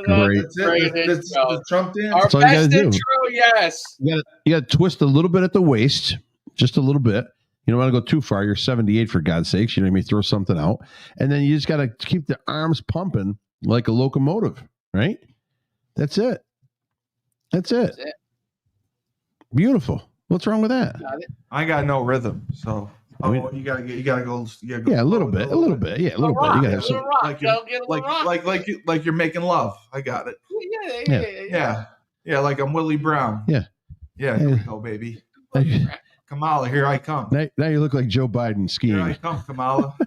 Great. That's the Trump dance. That's all you gotta do. True, yes. You gotta twist a little bit at the waist, just a little bit. You don't want to go too far. You're 78 for God's sakes. You know what I mean? Throw something out, and then you just gotta keep the arms pumping like a locomotive, right? That's it. That's it. Beautiful. What's wrong with that? I got no rhythm, so. I mean, you gotta go. Yeah, a little bit. Yeah, a little bit. You gotta have some. Like you're making love. I got it. Yeah. Like I'm Willie Brown. Yeah. Here we go, baby. Kamala, here I come. Now you look like Joe Biden skiing. Here I come, Kamala.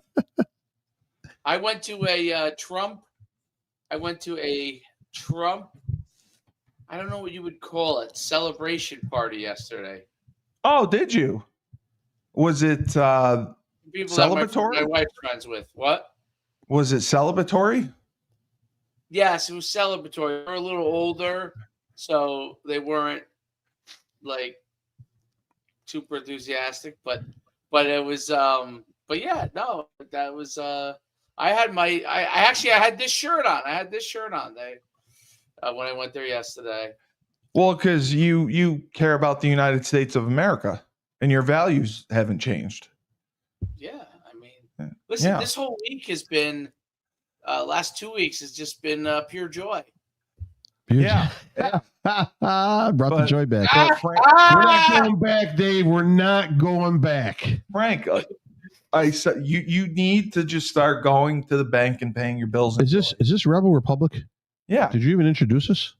I went to a Trump. I don't know what you would call it. Celebration party yesterday. Oh, did you? Was it People celebratory? My wife's friends with. What? Was it celebratory? Yes, it was celebratory. They're a little older, so they weren't like super enthusiastic, but it was but yeah, no, that was I had this shirt on. When I went there yesterday. Well, because you care about the United States of America and your values haven't changed. Yeah, I mean, listen, this whole week has been last 2 weeks has just been pure joy. Yeah. Brought the joy back. We're not going back, Dave. We're not going back. Frank, I said you need to just start going to the bank and paying your bills. Is this Rebel Republic? Yeah. Did you even introduce us?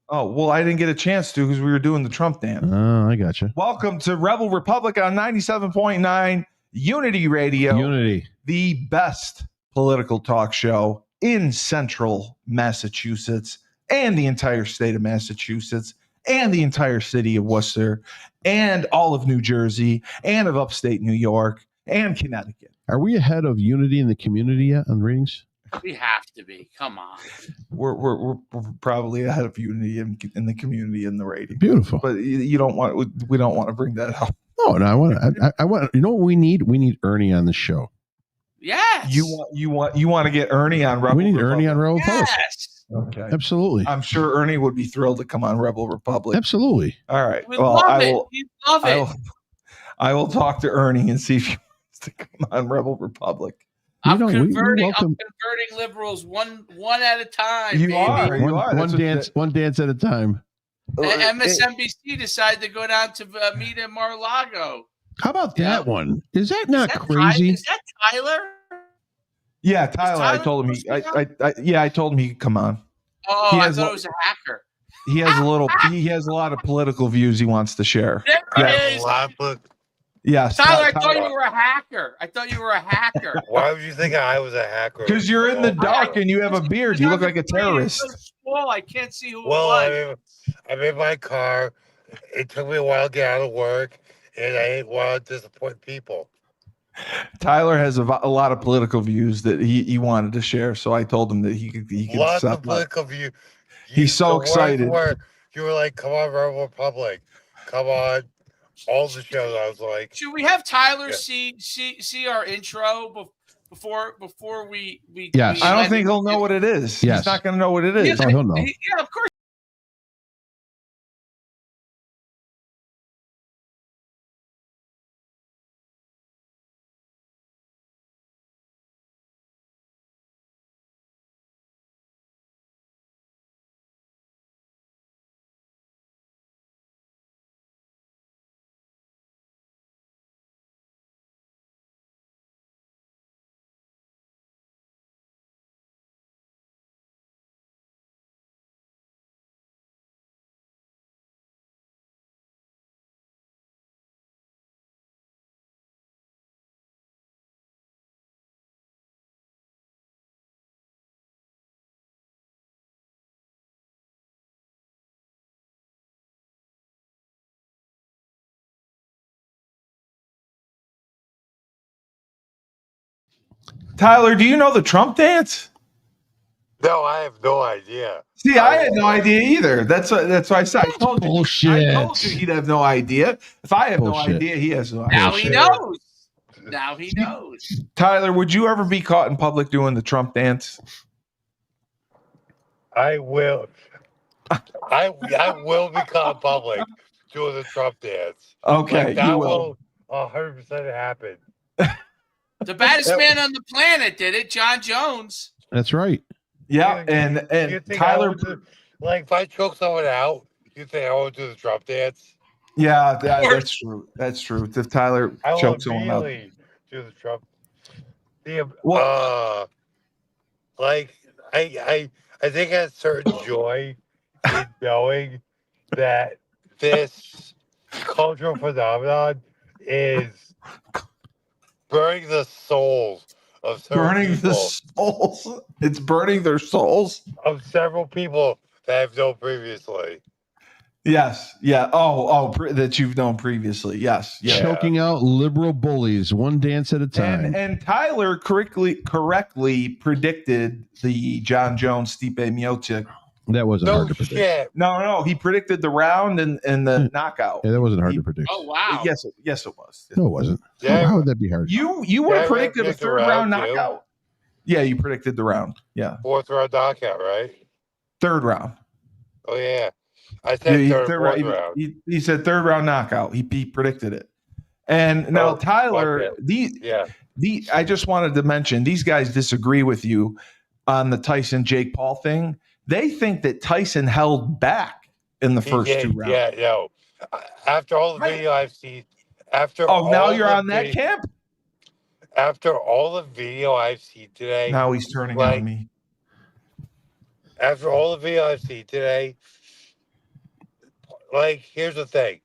Oh, well, I didn't get a chance to because we were doing the Trump dance. Oh, I got you. Welcome to Rebel Republic on 97.9 Unity Radio. Unity. The best political talk show in central Massachusetts and the entire state of Massachusetts and the entire city of Worcester and all of New Jersey and of upstate New York and Connecticut. Are we ahead of Unity in the community yet on ratings? We have to be. Come on. We're probably ahead of Unity in the community in the rating. Beautiful. But we don't want to bring that up. No, I want. You know what we need? We need Ernie on the show. Yes. You want to get Ernie on Rebel. We need Republic. Ernie on Rebel Republic. Yes. Okay. Absolutely. I'm sure Ernie would be thrilled to come on Rebel Republic. Absolutely. All right. We love it. We love it. I will talk to Ernie and see if he wants to come on Rebel Republic. I'm converting liberals one at a time. You are. One dance at a time. And MSNBC decided to go down to meet in Mar-a-Lago. How about that one? Is that not crazy? Is that Tyler? Yeah, Tyler. I told him I told him he could come on. Oh, I thought it was a hacker. He has a lot of political views he wants to share. There it is. Yes, Tyler, I thought you were a hacker. Why would you think I was a hacker? Because you're in the dark and you have a beard. You look like a terrorist. So small, I can't see who it was. I'm in my car. It took me a while to get out of work, and I ain't want to disappoint people. Tyler has a lot of political views that he wanted to share, so I told him that he could Lots of political views. He's so excited. You were like, "Come on, Rebel Republic, come on." All the shows, I was like, should we have Tyler see our intro before we? Yes. I don't think he'll know what it is. Yes. He's not going to know what it is. He'll know. Yeah, of course. Tyler, do you know the Trump dance? No, I have no idea. See, I had no idea either. That's why I said I told you. Bullshit. I told you he'd have no idea. If I have no idea, he has no idea. Now he knows. Now he knows. Tyler, would you ever be caught in public doing the Trump dance? I will. I will be caught in public doing the Trump dance. Okay, Like, that you will. 100% happen. The baddest man on the planet did it, John Jones. That's right. Yeah, You and think Tyler. like, if I choke someone out, you think I won't do the Trump dance? Yeah, that's true. That's true. If Tyler I will chokes someone up. immediately do the Trump. Like, I think I have certain joy in knowing that this cultural phenomenon is burning the souls of several souls. It's burning their souls. Of several people that I've known previously. Yes. Yeah. Oh, that you've known previously. Yes. Yeah. Choking out liberal bullies one dance at a time. And Tyler correctly predicted the John Jones Stipe Miocic. That wasn't hard to predict. Shit. No. He predicted the round and the knockout. Yeah, that wasn't hard to predict. Oh wow. Yes, it was. No, it wasn't. Yeah. How would that be hard? You would have predicted a picked the third round round, too. knockout. Yeah, you predicted the round. Yeah. 4th round knockout, right? Third round. Oh, yeah. I said third round. He said third round knockout. He predicted it. And now Tyler, I just wanted to mention these guys disagree with you on the Tyson Jake Paul thing. They think that Tyson held back in the first 2 rounds. Yeah, no. After all the video I've seen, now you're on that camp? After all the video I've seen today. Now he's turning on me. After all the video I've seen today, here's the thing.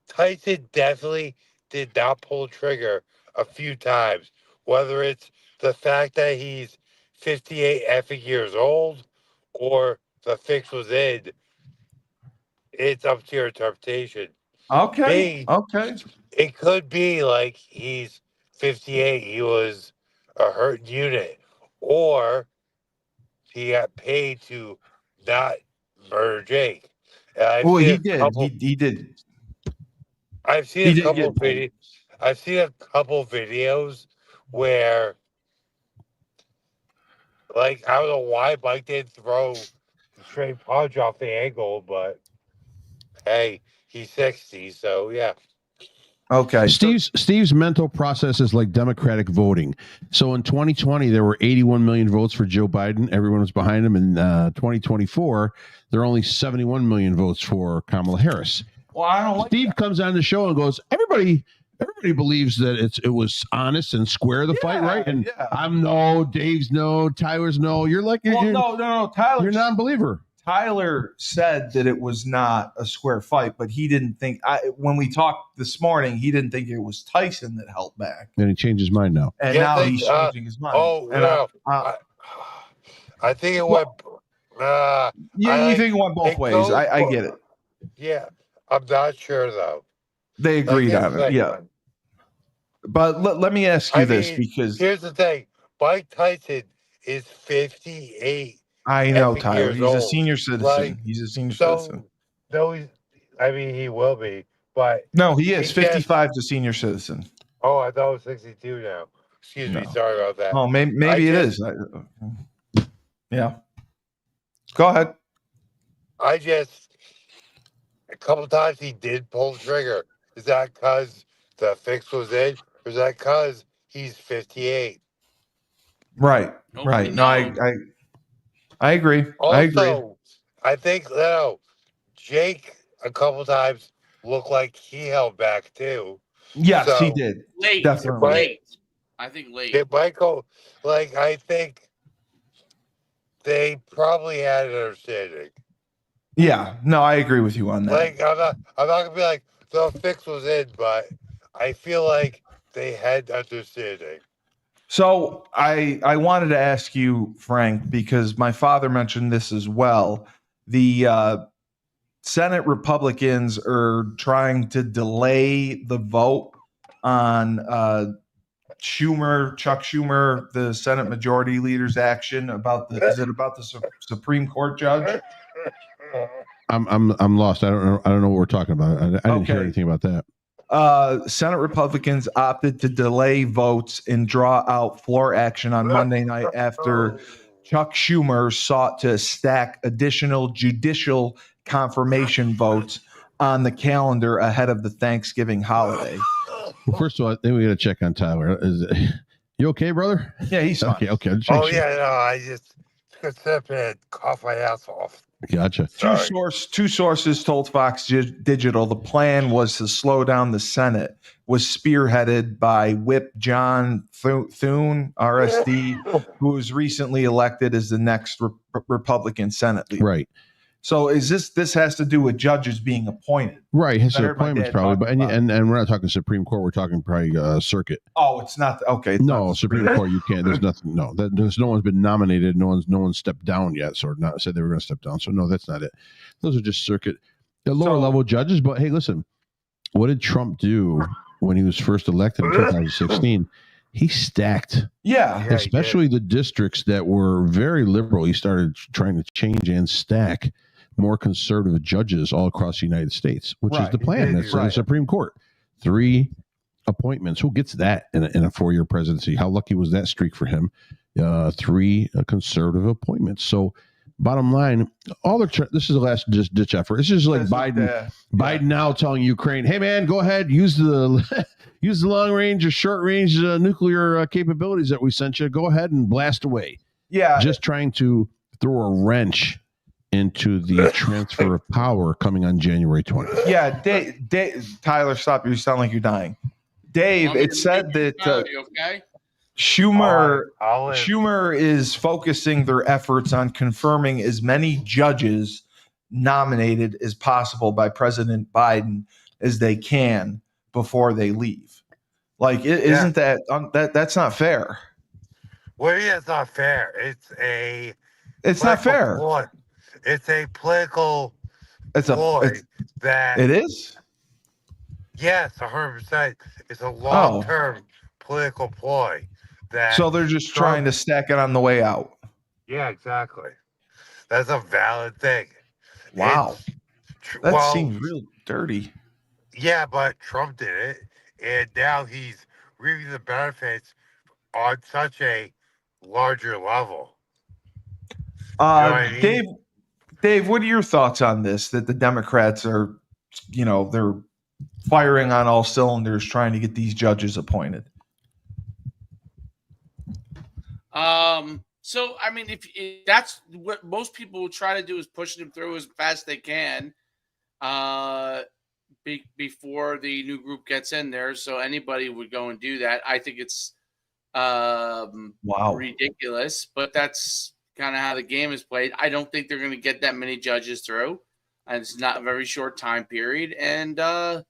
Tyson definitely did not pull the trigger a few times. Whether it's the fact that he's 58 effing years old or the fix was in, it's up to your interpretation. Okay. It could be like he's 58, he was a hurt unit, or he got paid to not murder Jake. He did. He did. I've seen a couple videos. I've seen a couple videos where, I don't know why Mike didn't throw the straight punch off the angle, but hey, he's 60, so yeah. Okay. Steve's mental process is like Democratic voting. So in 2020, there were 81 million votes for Joe Biden. Everyone was behind him. In 2024, there are only 71 million votes for Kamala Harris. Well, I don't like Steve comes on the show and goes, everybody believes that it was honest and square, the fight, right? And I'm no, Dave's no, Tyler's no. You're like, no, Tyler. You're a non-believer. Tyler said that it was not a square fight, but he didn't think. When we talked this morning, he didn't think it was Tyson that held back. And he changed his mind now. And now he's changing his mind. Oh, no. I think it went. You think it went both ways. I get it. Yeah. I'm not sure, though. They agreed on it. Yeah. But let me ask you this, because here's the thing. Mike Tyson is 58. I know, Tyler. He's a senior citizen. He's a senior citizen. No, he will be, but no, he is 55 to senior citizen. Oh, I thought it was 62 now. Excuse me. Sorry about that. Oh, maybe it is. Yeah. Go ahead. A couple of times he did pull the trigger. Is that because the fix was in, or is that because he's 58? Right. Right. No, I agree. Also, I think Jake a couple times looked like he held back too. Yes, he did. Late, definitely. Late. I think late. It might go I think they probably had an understanding. Yeah, no, I agree with you on that. I'm not gonna be like the fix was in, but I feel like they had understanding. So I wanted to ask you, Frank, because my father mentioned this as well. The Senate Republicans are trying to delay the vote on Chuck Schumer, the Senate Majority Leader's action about the Supreme Court judge? I'm lost. I don't know what we're talking about. I didn't hear anything about that. Senate Republicans opted to delay votes and draw out floor action on Monday night after Chuck Schumer sought to stack additional judicial confirmation votes on the calendar ahead of the Thanksgiving holiday. Well, first of all, I think we got to check on Tyler. You okay, brother? Yeah, he's fine. Okay. Oh, yeah, no, I just could sit and cough my ass off. Gotcha. Two sources told Fox Digital the plan was to slow down the Senate, was spearheaded by Whip John Thune, RSD, who was recently elected as the next Republican Senate leader. Right. So is this has to do with judges being appointed? Right. His I heard my appointments dad probably, but talking and we're not talking Supreme Court. We're talking probably circuit. Oh, it's not okay. It's No, not Supreme Court. You can't. There's nothing. No, there's no one's been nominated. No one's stepped down yet. So not said they were going to step down. So no, that's not it. Those are just circuit, the lower level judges. But hey, listen, what did Trump do when he was first elected in 2016? He stacked. Yeah, especially the districts that were very liberal. He started trying to change and stack more conservative judges all across the United States, which is the plan. That's the Supreme Court. 3 appointments. Who gets that in a 4-year presidency? How lucky was that streak for him? 3 conservative appointments. So bottom line, this is the last ditch effort. It's just like Biden now telling Ukraine, hey man, go ahead, use the use the long range or short range nuclear capabilities that we sent you. Go ahead and blast away. Yeah. Just trying to throw a wrench into the transfer of power coming on January 20th. Yeah, Dave, Tyler, stop. You sound like you're dying. Dave, it said that Schumer is focusing their efforts on confirming as many judges nominated as possible by President Biden as they can before they leave. Like, isn't that's not fair? Well, yeah, it's not fair. It's not fair. Ploy. It's a political ploy that it is. Yes, 100%. It's a long-term political ploy. So they're just trying to stack it on the way out. Yeah, exactly. That's a valid thing. Wow. That seems real dirty. Yeah, but Trump did it, and now he's reaping the benefits on such a larger level. You know what I mean? Dave, what are your thoughts on this? That the Democrats are, they're firing on all cylinders trying to get these judges appointed. So I mean, if that's what most people will try to do, is push them through as fast as they can, before the new group gets in there. So anybody would go and do that. I think it's ridiculous, but that's kind of how the game is played. I don't think they're going to get that many judges through, and it's not a very short time period. And they'll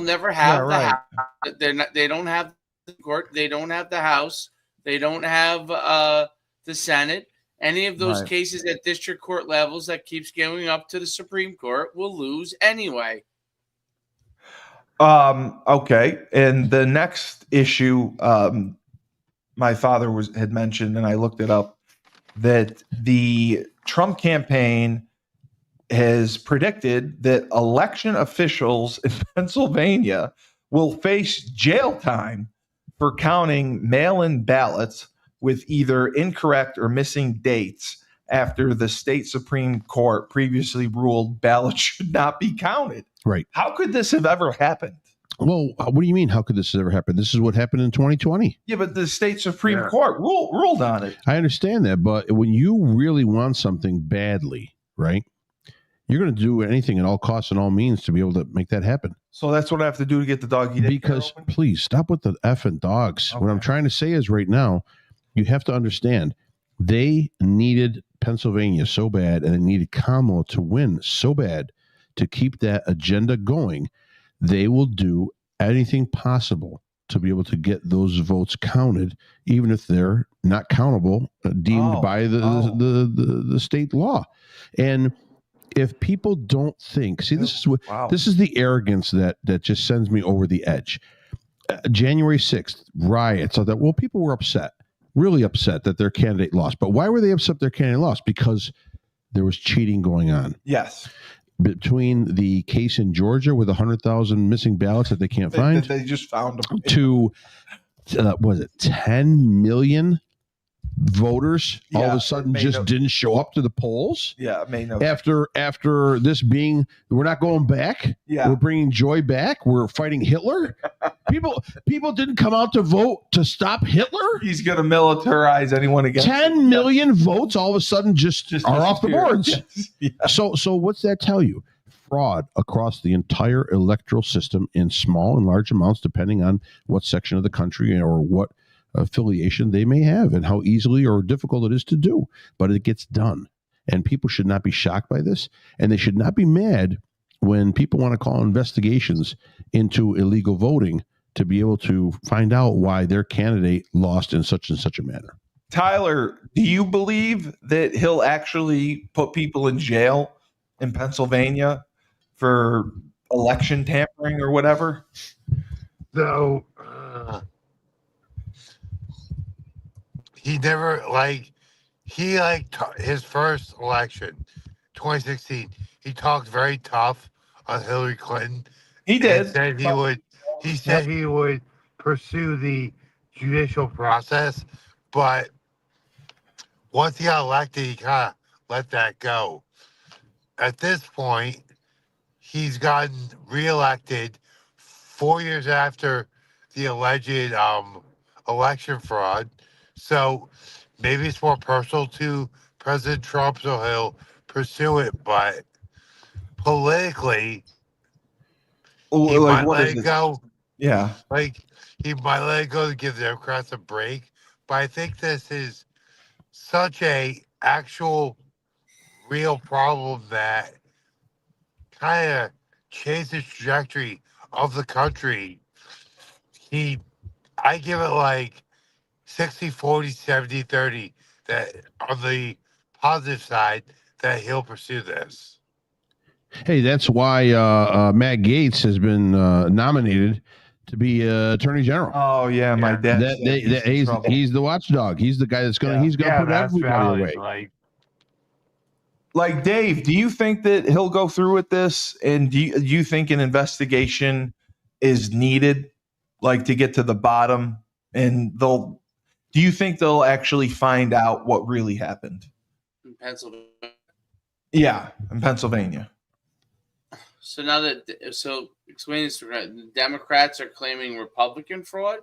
never have the House. They don't have the court. They don't have the House. They don't have the Senate. Any of those cases at district court levels that keeps going up to the Supreme Court will lose anyway. Okay. And the next issue, my father had mentioned, and I looked it up, that the Trump campaign has predicted that election officials in Pennsylvania will face jail time for counting mail-in ballots with either incorrect or missing dates after the state Supreme Court previously ruled ballots should not be counted. Right. How could this have ever happened? Well, what do you mean? How could this ever happen? This is what happened in 2020. Yeah, but the state Supreme Court ruled on it. I understand that, but when you really want something badly, right, you're going to do anything at all costs and all means to be able to make that happen. So that's what I have to do to get the doggy. Because please stop with the effing dogs. Okay. What I'm trying to say is right now, you have to understand they needed Pennsylvania so bad, and they needed Kamala to win so bad to keep that agenda going. They will do anything possible to be able to get those votes counted, even if they're not countable, deemed by the state law. And if people don't think, this is the arrogance that just sends me over the edge. January 6th, riots. So that, well, people were upset, really upset that their candidate lost. But why were they upset their candidate lost? Because there was cheating going on. Yes. between the case in Georgia with 100,000 missing ballots that they can't find They just found them. to, was it 10 million voters all of Yeah, a sudden it just didn't show up to the polls? Yeah, it made no After this being, we're not going back. Yeah. We're bringing joy back. We're fighting Hitler. People didn't come out to vote to stop Hitler. He's going to militarize anyone against 10 million votes all of a sudden just are off the boards. Yes. Yeah. So what's that tell you? Fraud across the entire electoral system in small and large amounts, depending on what section of the country or what affiliation they may have and how easily or difficult it is to do. But it gets done. And people should not be shocked by this. And they should not be mad when people want to call investigations into illegal voting to be able to find out why their candidate lost in such and such a manner. Tyler, do you believe that he'll actually put people in jail in Pennsylvania for election tampering or whatever? So he never his first election, 2016. He talked very tough on Hillary Clinton. He did. Said he would. He said he would pursue the judicial process, but once he got elected, he kind of let that go. At this point, he's gotten reelected 4 years after the alleged election fraud. So maybe it's more personal to President Trump, so he'll pursue it. But politically, he might let it go. Yeah. He might let it go to give the Democrats a break. But I think this is such a actual real problem that kind of changed the trajectory of the country. I give it 60, 40, 70, 30 that on the positive side that he'll pursue this. Hey, that's why Matt Gaetz has been nominated to be Attorney General. Oh yeah, my dad. He's the watchdog. He's the guy that's going to put everybody away. Like Dave, do you think that he'll go through with this? And do you think an investigation is needed, to get to the bottom? And do you think they'll actually find out what really happened? In Pennsylvania. Yeah, in Pennsylvania. So explain this. The Democrats are claiming Republican fraud?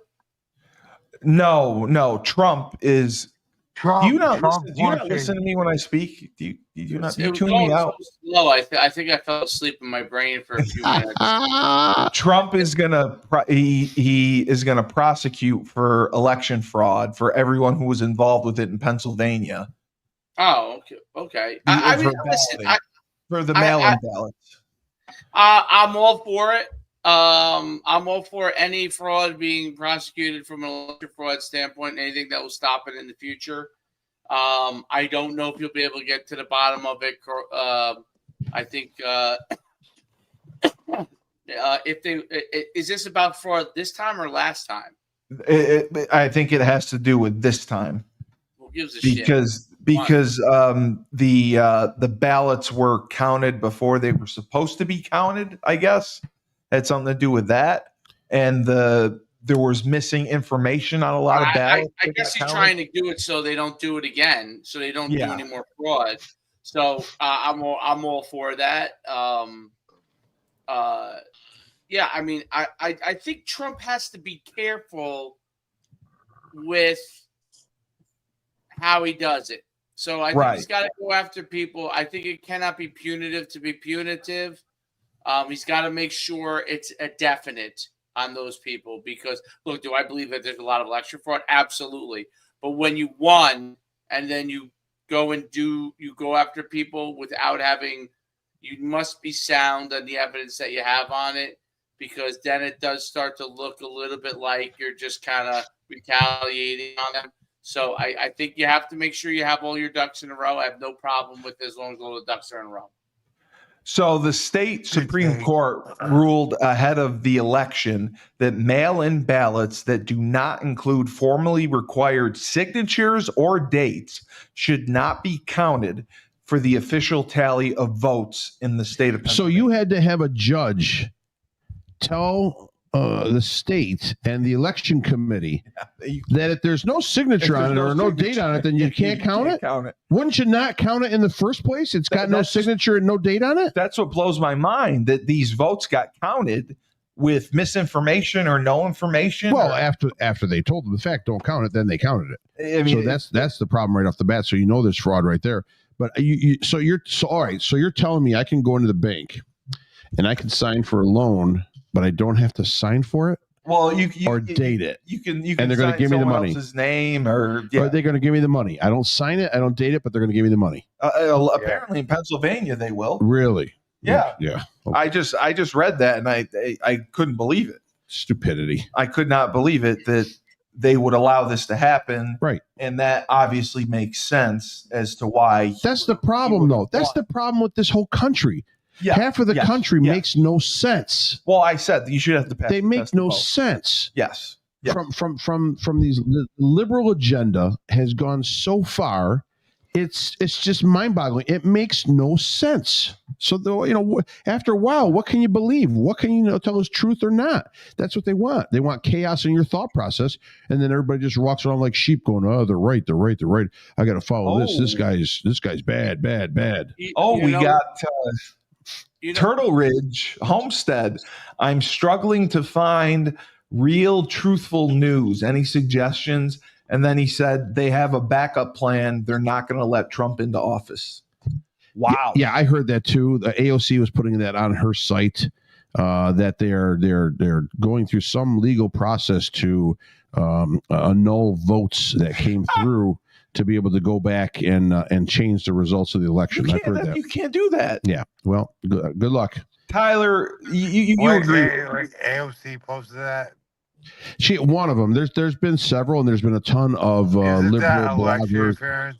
No. Trump is. Trump, Do you not listen to me when I speak? Do you not? You tune me out. No, I think I fell asleep in my brain for a few minutes. Trump is he is gonna prosecute for election fraud for everyone who was involved with it in Pennsylvania. Oh, okay. For the mail-in ballots. I'm all for it. I'm all for any fraud being prosecuted from an election fraud standpoint, anything that will stop it in the future. I don't know if you'll be able to get to the bottom of it. I think is this about fraud this time or last time? I think it has to do with this time. Who gives a because the ballots were counted before they were supposed to be counted, I guess. Had something to do with that. And there was missing information on a lot of ballots. I guess he's trying to do it so they don't do it again, so they don't do any more fraud. So I'm all for that. Yeah, I mean, I think Trump has to be careful with how he does it. So I think he's got to go after people. I think it cannot be punitive to be punitive. He's got to make sure it's a definite on those people because, look, do I believe that there's a lot of election fraud? Absolutely. But when you won and then you go after people without you must be sound on the evidence that you have on it because then it does start to look a little bit like you're just kind of retaliating on them. So I think you have to make sure you have all your ducks in a row. I have no problem with as long as all the ducks are in a row. So the state Supreme Court ruled ahead of the election that mail-in ballots that do not include formally required signatures or dates should not be counted for the official tally of votes in the state of So Pennsylvania. you had to have a judge tell the state and the election committee that if there's no signature on it or no date on it, then you can't count it? Wouldn't you not count it in the first place? It's got no signature and no date on it? That's what blows my mind, that these votes got counted with misinformation or no information. Well, after they told them the fact, don't count it, then they counted it. I mean, so that's the problem right off the bat. So you know there's fraud right there. But all right. So you're telling me I can go into the bank and I can sign for a loan, but I don't have to sign for it? Well, you date it. You can and they're going to give me the money. Else's name or are they going to give me the money? I don't sign it. I don't date it, but they're going to give me the money. Apparently in Pennsylvania they will. Really? Yeah. Yeah. Okay. I just read that and I couldn't believe it. Stupidity. I could not believe it that they would allow this to happen. Right. And that obviously makes sense as to why. That's the problem, though. That's the problem with this whole country. Yeah. Half of the country makes no sense. Well, I said you should have to pass. They make no sense. Yes. From these, the liberal agenda has gone so far. It's just mind-boggling. It makes no sense. So after a while, what can you believe? What can you tell is truth or not? That's what they want. They want chaos in your thought process, and then everybody just walks around like sheep, going, "Oh, they're right. I got to follow this. This guy's bad." We got Turtle Ridge Homestead. I'm struggling to find real, truthful news. Any suggestions? And then he said they have a backup plan. They're not going to let Trump into office. Wow. Yeah, I heard that too. The AOC was putting that on her site that they're going through some legal process to annul votes that came through to be able to go back and change the results of the election. I've heard that. You can't do that. Yeah. Well, good luck. Tyler, you agree. AOC posted that? One of them. There's been several, and there's been a ton of liberal bloggers.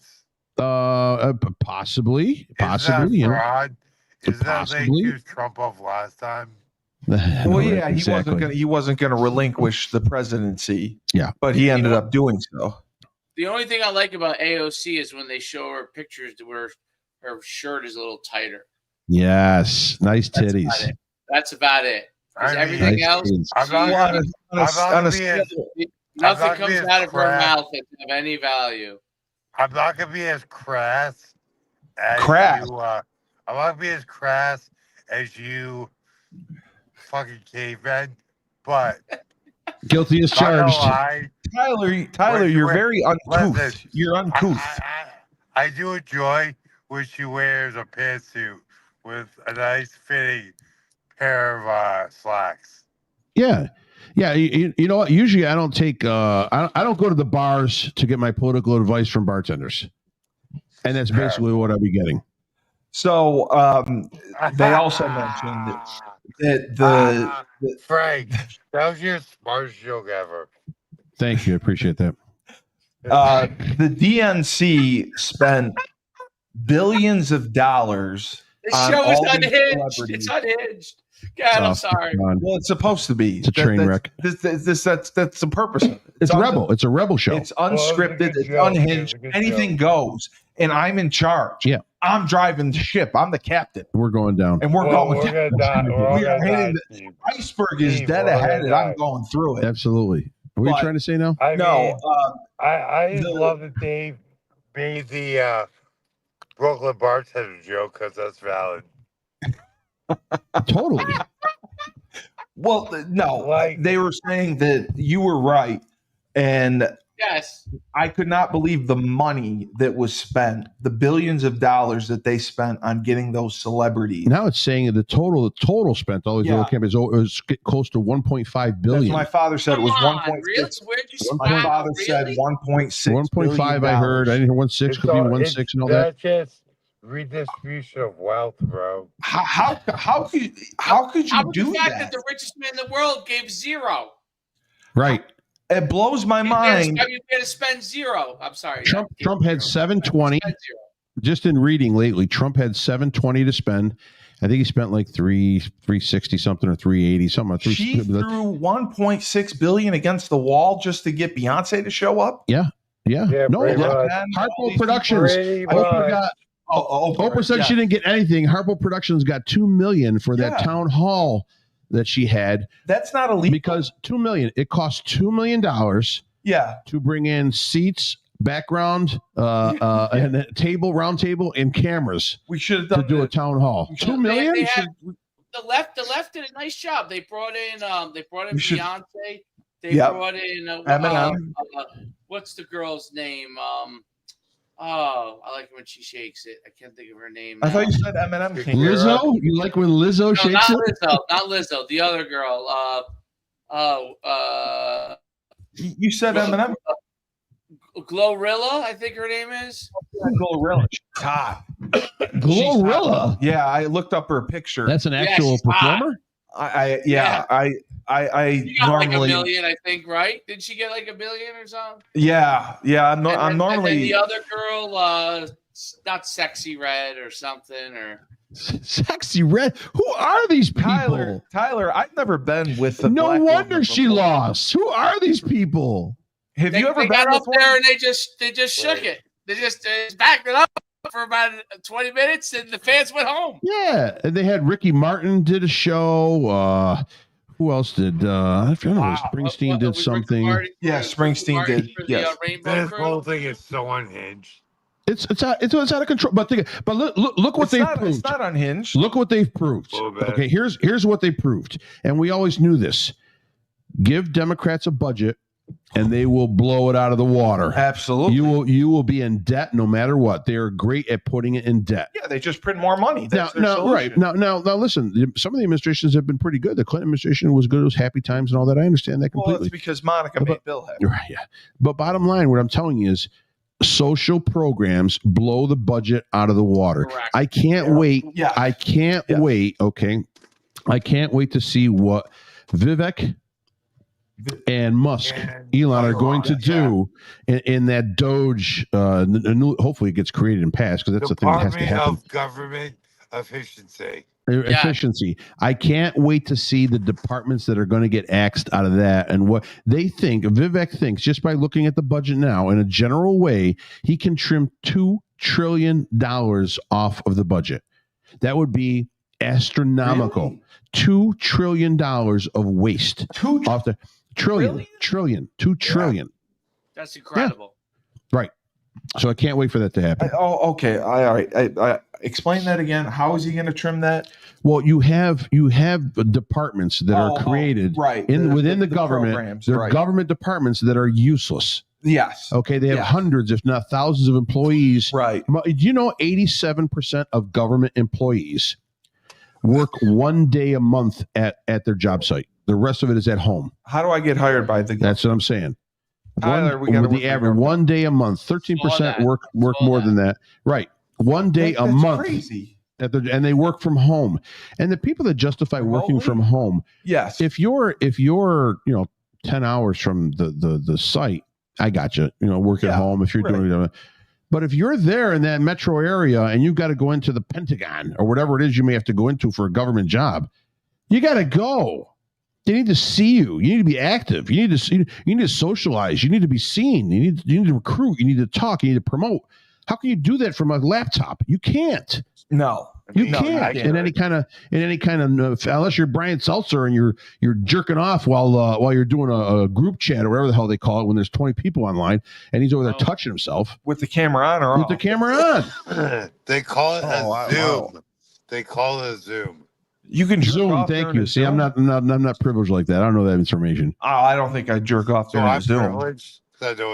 Possibly. Fraud? Is that they accused Trump of last time? Well, yeah, he wasn't gonna relinquish the presidency. Yeah, but he ended up doing so. The only thing I like about AOC is when they show her pictures where her shirt is a little tighter. Yes, nice titties. That's about it. Everything nice else, nothing comes out of her mouth that have any value. I'm not gonna be as crass as you. I'm not gonna be as crass as you, fucking cavemen. But guilty as charged. Tyler, you're very uncouth. You're uncouth. I do enjoy when she wears a pantsuit with a nice fitting pair of slacks. Yeah. You know what? Usually I don't take. I don't go to the bars to get my political advice from bartenders, and that's basically what I'll be getting. So they also mentioned that Frank, that was your smartest joke ever. Thank you. I appreciate that. The DNC spent billions of dollars. This show is unhinged. It's unhinged. God, I'm sorry. Well, it's supposed to be. It's a train wreck. That's the purpose of it. It's rebel. It's a rebel show. It's unscripted. It's unhinged. Anything goes. And I'm in charge. Yeah. I'm driving the ship. I'm the captain. We're going down. And we're going down. The iceberg is dead ahead, and I'm going through it. Absolutely. What are you trying to say now? I love that Dave made the Brooklyn bartender joke because that's valid. Totally. Well, no, they were saying that you were right, and yes, I could not believe the money that was spent, the billions of dollars that they spent on getting those celebrities. Now it's saying that the total spent all these little campaigns was close to 1.5 billion. That's my father said it was 1.6. Really? Where'd you My father said 1.6. 1.5. I heard. I didn't hear 1.6. Could be 1.6 and all that. Just redistribution of wealth, bro. How could you do the fact that? that the richest man in the world gave zero. Right. It blows my mind. You're going to spend zero. I'm sorry. Trump had 720. Just in reading lately, Trump had 720 to spend. I think he spent like 360 something or 380 something. She threw 1.6 billion against the wall just to get Beyonce to show up. Yeah. No, Hardcore Productions. I Oprah said she didn't get anything. Harpo Productions got $2 million for that town hall that she had. That's not illegal because $2 million. It cost $2 million. To bring in seats, background, and a table, round table, and cameras. We should have done to do a town hall. $2 million. The left did a nice job. They brought in Beyonce. They brought in what's the girl's name? I like when she shakes it. I can't think of her name now. I thought you said Eminem. Lizzo? You like when Lizzo shakes it? Not Lizzo. The other girl. You said Eminem. Glorilla, I think her name is. Glorilla. She's hot. Glorilla? Yeah, I looked up her picture. That's an actual performer? I she got normally like $1 million, I think, right? Did she get like $1 million or something? Yeah. I'm normally. And the other girl, not Sexy Red or something, or Sexy Red. Who are these people? Tyler, I've never been with the. No wonder she lost. Who are these people? Have you ever been got up there and they just shook it. They just backed it up for about 20 minutes, and the fans went home. Yeah, and they had Ricky Martin did a show. Who else did? I don't know. Springsteen did something. Springsteen did. Yes. This whole thing is so unhinged. It's out of control. But look what they've proved. It's not unhinged. Look what they've proved. Okay, here's what they proved, and we always knew this. Give Democrats a budget, and they will blow it out of the water. Absolutely. You will be in debt no matter what. They are great at putting it in debt. Yeah, they just print more money. Now, listen, some of the administrations have been pretty good. The Clinton administration was good. It was happy times and all that. I understand that completely. Well, it's because Monica made Bill happy. Right, yeah. But bottom line, what I'm telling you is social programs blow the budget out of the water. Correct. I can't wait. Yeah. I can't wait. Okay. I can't wait to see what Vivek and Musk, Elon are going to do in that Doge. Hopefully, it gets created and passed because that's the thing that has to happen. Of government efficiency. Efficiency. I can't wait to see the departments that are going to get axed out of that and what they think. Vivek thinks just by looking at the budget now in a general way, he can trim $2 trillion off of the budget. That would be astronomical. Really? $2 trillion of waste off the. Trillion. $2 trillion. That's incredible. Yeah. Right. So I can't wait for that to happen. Okay. All right. I explain that again. How is he going to trim that? Well, you have departments that are created within the government. They're government departments that are useless. Yes. Okay. They have hundreds, if not thousands, of employees. Right. Do you know 87% of government employees work 1 day a month at their job site? The rest of it is at home. How do I get hired by the government? That's what I'm saying. Tyler, we got the average 1 day a month. 13% work more than that. Right. 1 day a month. Crazy. And they work from home. And the people that justify working from home. Yes. If you're 10 hours from the site, I got you. Work at home if you're doing it. But if you're there in that metro area and you've got to go into the Pentagon or whatever it is you may have to go into for a government job, you got to go. They need to see you. You need to be active. You need to socialize. You need to be seen. You need to recruit. You need to talk. You need to promote. How can you do that from a laptop? You can't. No, you can't. In any kind of unless you're Brian Seltzer and you're jerking off while you're doing a group chat or whatever the hell they call it when there's 20 people online and he's over there touching himself with the camera on or with the camera on. They call it a Zoom. Wow. They call it a Zoom. You can Zoom. Thank you. See, I'm not privileged like that. I don't know that information. Oh, I don't think I jerk off during Zoom. I know what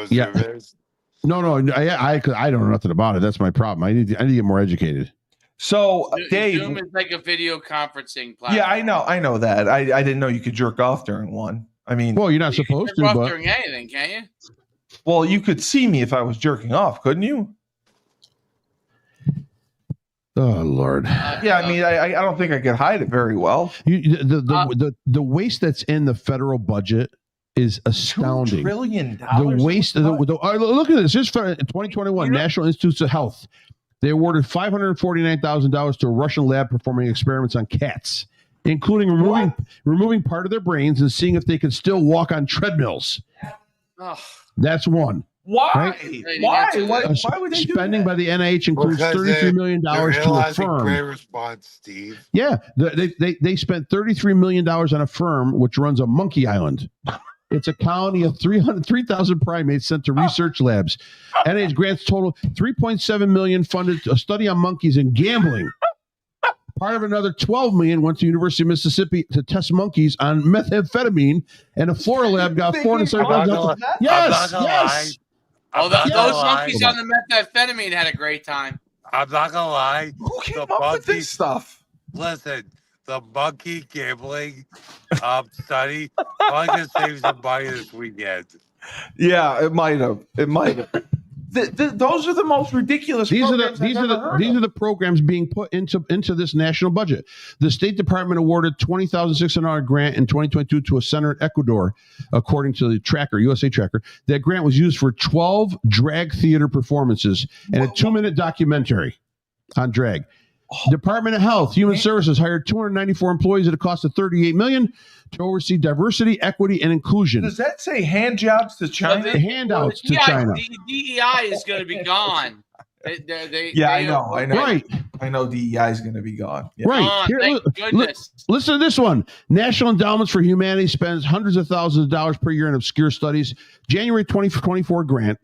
Zoom is. No. I don't know nothing about it. That's my problem. I need to get more educated. So, Dave, Zoom is like a video conferencing platform. Yeah, I know that. I didn't know you could jerk off during one. I mean, well, you're not supposed to, but during anything, can you? Well, you could see me if I was jerking off, couldn't you? Oh Lord! Yeah, I mean, I don't think I could hide it very well. The waste that's in the federal budget is astounding. $2 trillion. The waste. Look at this. Here's 2021 National Institutes of Health. They awarded $549,000 to a Russian lab performing experiments on cats, including removing part of their brains and seeing if they could still walk on treadmills. That's one. Why? Right? Why? Why would they spending do by the NIH includes Because $33 million they're to a analyzing firm. great response, Steve. Yeah, they spent $33 million on a firm which runs a monkey island. It's a colony of 3,000 primates sent to research labs. NIH grants total $3.7 million funded a study on monkeys and gambling. Part of another $12 million went to University of Mississippi to test monkeys on methamphetamine, and a Florida lab got $475,000. Yes, yes. Those monkeys on the methamphetamine had a great time. I'm not gonna lie. Who came up with this stuff? Listen, the monkey gambling study probably gonna save some money this weekend. Yeah, it might have. Those are the most ridiculous. These are the programs being put into this national budget. The State Department awarded $20,600 grant in 2022 to a center in Ecuador, according to the Tracker, USA Tracker. That grant was used for 12 drag theater performances and a 2-minute documentary on drag. Department of Health, Human Services hired 294 employees at a cost of $38 million to oversee diversity, equity, and inclusion. Does that say hand jobs to China? Handouts to China. DEI is going to be gone. I know. Right. I know DEI is going to be gone. Yeah. Right. Thank goodness. Listen to this one. National Endowments for Humanity spends hundreds of thousands of dollars per year on obscure studies. January 2024 grant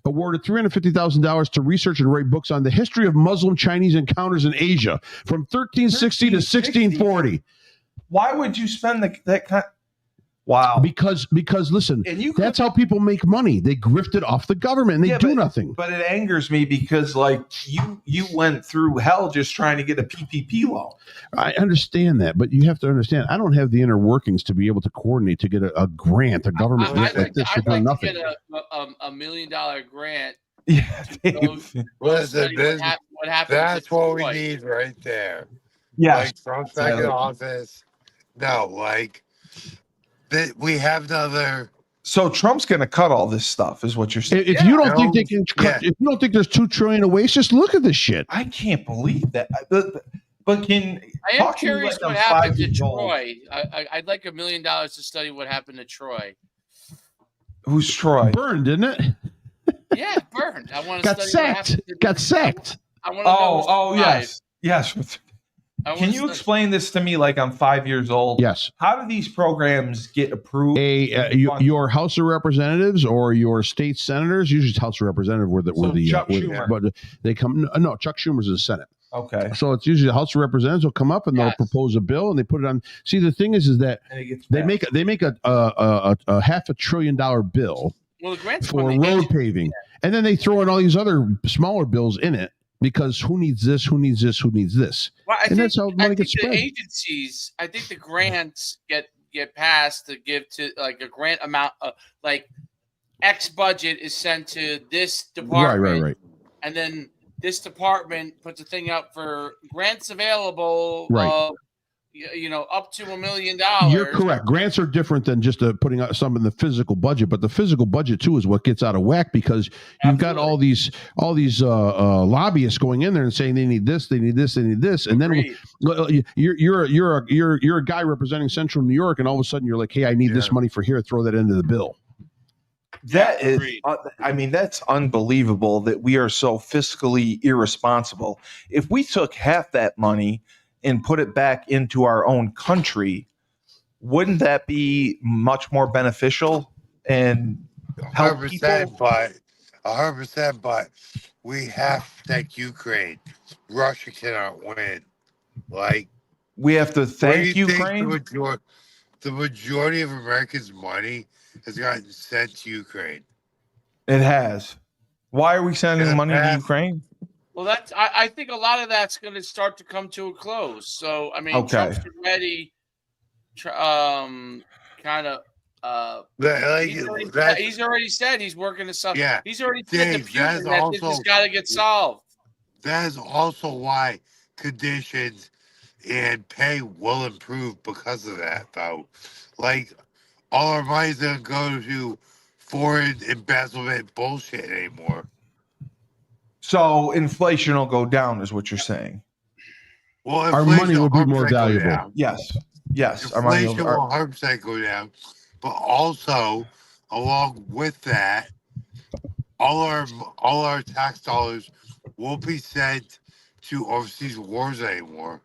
awarded $350,000 to research and write books on the history of Muslim-Chinese encounters in Asia from 1360 to 1640. Why would you spend that kind? Wow. Because listen, that's how people make money. They grift it off the government and they do nothing. But it angers me because you went through hell just trying to get a PPP loan. I understand that, but you have to understand, I don't have the inner workings to be able to coordinate to get a grant, a government grant like this for doing nothing. To get a $1 million grant. Yeah. Listen, what happened? That's what we need right there. Yeah. Like Trump's back in office. No, we have another. So Trump's going to cut all this stuff, is what you're saying. If you don't think they can cut, if you don't think there's $2 trillion of waste, just look at this shit. I can't believe that. But I am curious what happened to Troy. I'd like $1 million to study what happened to Troy. Who's Troy? Burned, didn't it? Yeah, burned. I want to got sacked. Got sacked. I want to know. Yes. Can you explain this to me like I'm 5 years old? Yes. How do these programs get approved? Your House of Representatives or your state senators, usually it's House of Representatives Chuck Schumer. but they come. No, Chuck Schumer's in the Senate. Okay. So it's usually the House of Representatives will come up and they'll propose a bill and they put it on. See, the thing is that they make a $500 billion bill for road paving, and then they throw in all these other smaller bills in it. Because who needs this? Who needs this? Who needs this? Well, that's how money gets spread. The agencies, I think the grants get passed to give to like a grant amount, like X budget is sent to this department, right. And then this department puts a thing up for grants available, right? Up to $1 million. You're correct. Grants are different than just putting out some in the physical budget, but the physical budget too is what gets out of whack because you've got all these lobbyists going in there and saying they need this, they need this, they need this, and then you're a guy representing Central New York, and all of a sudden you're like, hey, I need this money for here, throw that into the bill. That is, that's unbelievable that we are so fiscally irresponsible. If we took half that money and put it back into our own country, wouldn't that be much more beneficial and help 100%, people? But 100%, but we have to thank Ukraine. Russia cannot win. We have to thank Ukraine. The majority of Americans' money has gotten sent to Ukraine. It has. Why are we sending money to Ukraine? Well, I think a lot of that's going to start to come to a close. So, I mean, Trump's already kind of he's already said he's working to solve. Yeah, he's already said to Putin that this has got to get solved. That is also why conditions and pay will improve because of that, though. All our money's going to go to foreign embezzlement bullshit anymore. So inflation will go down, is what you're saying. Well, our money will be more valuable. Yes. Inflation will 100% go down. But also, along with that, all our tax dollars won't be sent to overseas wars anymore.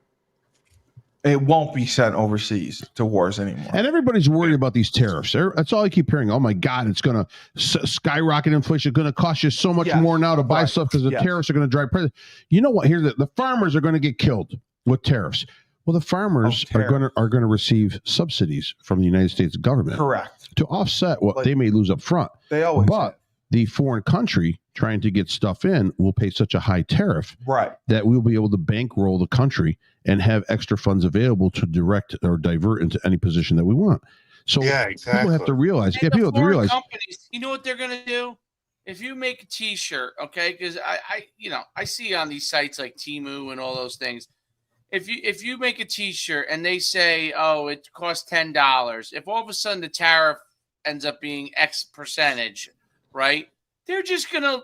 It won't be sent overseas to wars anymore. And everybody's worried about these tariffs. That's all I keep hearing. Oh my God, it's going to skyrocket inflation. It's going to cost you so much more now to buy stuff because the tariffs are going to drive prices. You know what? Here's the farmers are going to get killed with tariffs. Well, the farmers are going to receive subsidies from the United States government, correct, to offset what they may lose up front. They always, but the foreign country trying to get stuff in will pay such a high tariff, right, that we'll be able to bankroll the country and have extra funds available to direct or divert into any position that we want. So people have to realize. Yeah, people have to realize. Companies, you know what they're going to do? If you make a T-shirt, okay, because I see on these sites like Temu and all those things. If you make a T-shirt and they say, oh, it costs $10, if all of a sudden the tariff ends up being X percentage, right? They're just gonna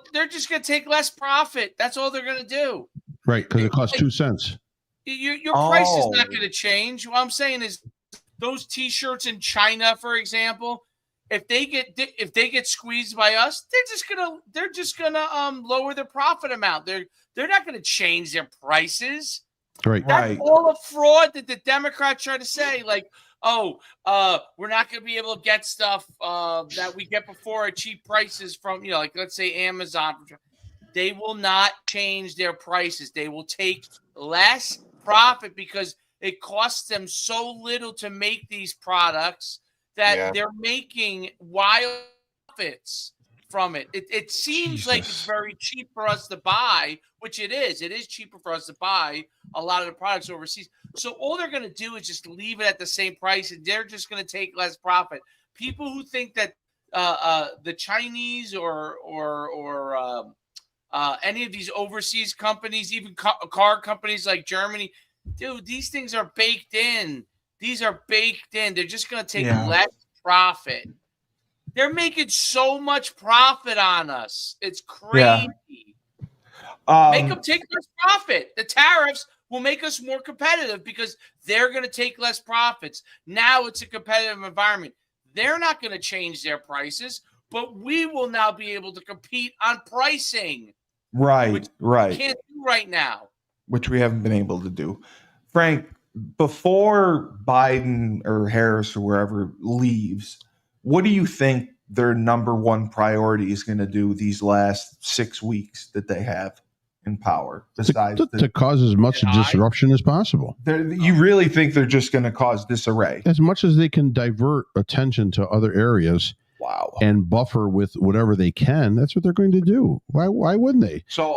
take less profit. That's all they're gonna do. Right, because it costs 2 cents. Your price is not going to change. What I'm saying is, those T-shirts in China, for example, if they get squeezed by us, they're just gonna lower their profit amount. They're not going to change their prices. Right. That's all a fraud that the Democrats try to say. Like, we're not going to be able to get stuff that we get before at cheap prices from, like let's say Amazon. They will not change their prices. They will take less profit because it costs them so little to make these products that they're making wild profits from it. It seems like it's very cheap for us to buy, which it is. It is cheaper for us to buy a lot of the products overseas. So all they're going to do is just leave it at the same price, and they're just going to take less profit. People who think that the Chinese or any of these overseas companies, even car companies like Germany, dude, these things are baked in. These are baked in. They're just going to take less profit. They're making so much profit on us. It's crazy. Make them take less profit. The tariffs will make us more competitive because they're going to take less profits. Now it's a competitive environment. They're not going to change their prices, but we will now be able to compete on pricing. Which we can't do right now. Which we haven't been able to do. Frank, before Biden or Harris or wherever leaves, what do you think their number one priority is going to do these last 6 weeks that they have in power? Besides to cause as much disruption as possible. You really think they're just going to cause disarray? As much as they can divert attention to other areas. Wow. And buffer with whatever they can. That's what they're going to do. Why wouldn't they? So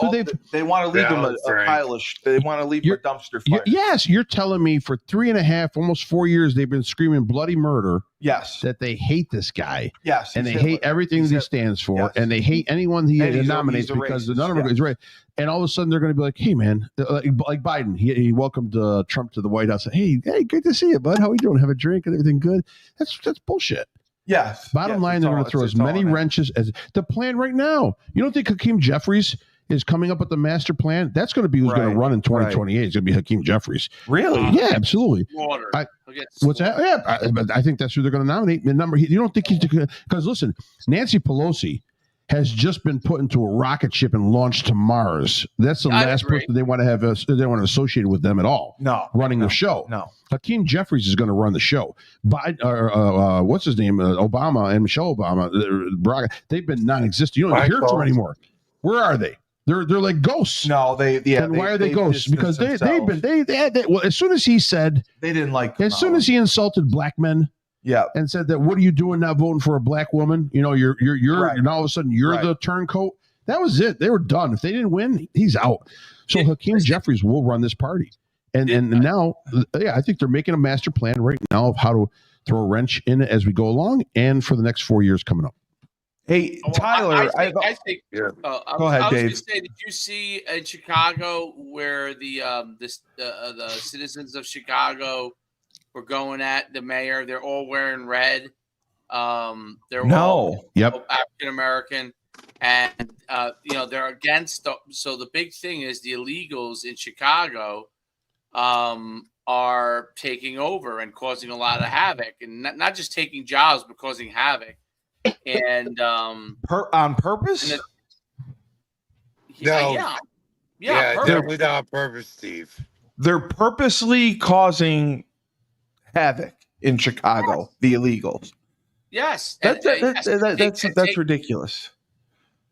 they want to leave them a pile of they want to leave a dumpster fire. Yes, you're telling me for 3.5, almost 4 years, they've been screaming bloody murder. Yes. That they hate this guy. Yes. And they hate everything that he stands for. Yes. And they hate anyone he nominates because the number is right. And all of a sudden they're going to be like, hey, man, like Biden, he welcomed Trump to the White House. Hey, good to see you, bud. How are you doing? Have a drink and everything good? That's bullshit. Yes. Bottom line, they're going to throw as many wrenches as the plan right now. You don't think Hakeem Jeffries is coming up with the master plan? That's going to be who's going to run in 2028. It's going to be Hakeem Jeffries. Really? Yeah, absolutely. What's that? Yeah, I think that's who they're going to nominate. You don't think he's because listen, Nancy Pelosi has just been put into a rocket ship and launched to Mars. That's the last person they want to have. They want to associate with them at all. No, running the show. No, Hakeem Jeffries is going to run the show. Biden, what's his name? Obama and Michelle Obama. They've been non-existent. You don't hear from them anymore. Where are they? They're like ghosts. No, And why are they ghosts? Because they've been. Well, as soon as he said they didn't like. As soon as he insulted black men. Yeah, and said that what are you doing now voting for a black woman? You're and all of a sudden you're the turncoat. That was it. They were done. If they didn't win, he's out. So Hakeem Jeffries will run this party. And now, I think they're making a master plan right now of how to throw a wrench in it as we go along and for the next 4 years coming up. Hey, Tyler, I think go ahead, Dave. I was going to say, did you see in Chicago where the citizens of Chicago were going at the mayor? They're all wearing red. They're all African American, and they're against. So the big thing is the illegals in Chicago are taking over and causing a lot of havoc, and not just taking jobs but causing havoc. And on purpose. No. Yeah, perfect. Definitely not on purpose, Steve. They're purposely causing havoc in Chicago. The illegals. Yes, That's ridiculous.